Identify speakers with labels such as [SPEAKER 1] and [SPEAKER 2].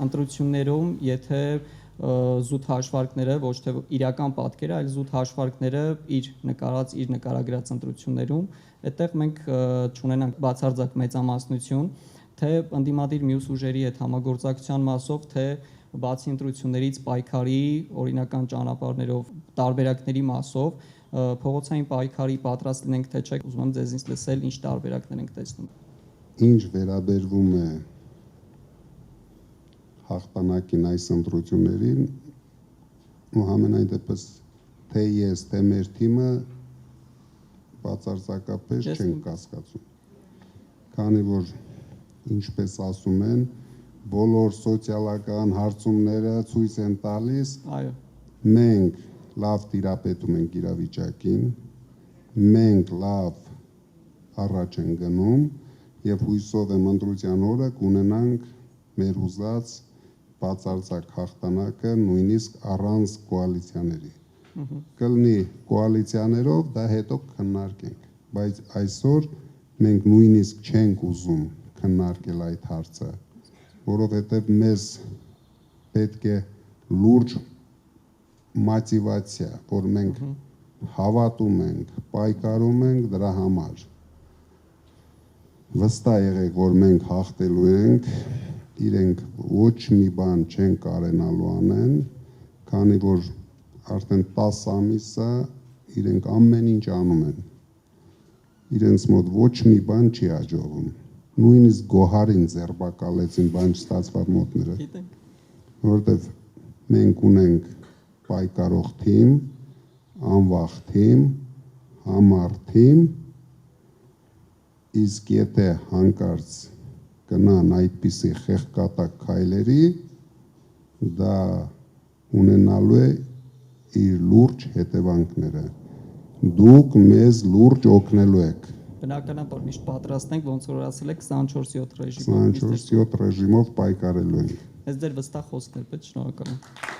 [SPEAKER 1] Ընտրություններում, եթե զուտ հաշվարկները, ոչ թե իրական պատկերը, այլ զուտ հաշվարկները իր նկարագրած ընտրություններում, այդտեղ մենք չունենանք բացարձակ մեծամասնություն, թե ընդդիմադիր մյուս ուժերի հետ համագործակցության մասով, թե բացի ընտրություններից պայքարի օրինական ճանապարհներով, տարբերակների մասով, փողոցային պայքարի պատրաստ լինենք, թե չէ, ուզում եմ ձեզնից լսել, ինչ տարբերակներ ենք տեսնում։
[SPEAKER 2] Ինչ վերաբերվում է հաղթանակին այս ընտրություններին, ու համենայն դեպս թե ես, թե մեր թիմը բացարձակապես չենք կասկածում, քանի որ ինչպես ասում են, բոլոր սոցիալական հարցումները ցույց են տալիս, մենք լավ տիրապետում ենք իրավիճակին, մենք լավ առաջ են գնում եւ հույսով եմ ընտրության օրը կունենանք մեր ուզած բացարձակ հաղթանակը, նույնիսկ առանց կոալիցիաների։ Կլինի կոալիցիաներով, դա հետո քննարկենք, բայց այսօր մենք նույնիսկ չենք ուզում քննարկել այդ հարցը, որովհետև մեզ պետք է լուրջ մոտիվացիա, որ մենք հավատում ենք, պայքարում ենք դրա համար։ Վստահ եղեք, որ մենք հաղթելու ենք, իրենք ոչ մի բան չեն կարենալու անեն, քանի որ արդեն 10 ամիս է իրենք ամեն ինչ անում են։ Իրենց մոտ ոչ մի բան չի հաջողվում։ Նույնիսկ Գոհարին ձերբակալեցին, բան չստացվավ մոտները։ Որովհետև մենք ունենք պայքարող թիմ, անվախ թիմ, համառ թիմ, իսկ եթե հանկարծ կնան այդպիսի խեղկատակ քայլերի, դա ունենալու է իր լուրջ հետևանքները։ Դուք մեզ լուրջ օգնելու եք։
[SPEAKER 1] Բնականաբար միշտ պատրաստ ենք, ոնց որ ասել եք 24/7 ռեժիմով։
[SPEAKER 2] 24/7 ռեժիմով պայքարելու ենք։
[SPEAKER 1] Այս ձեր վստահ խոսքն է, բայց շնորհակալ եմ։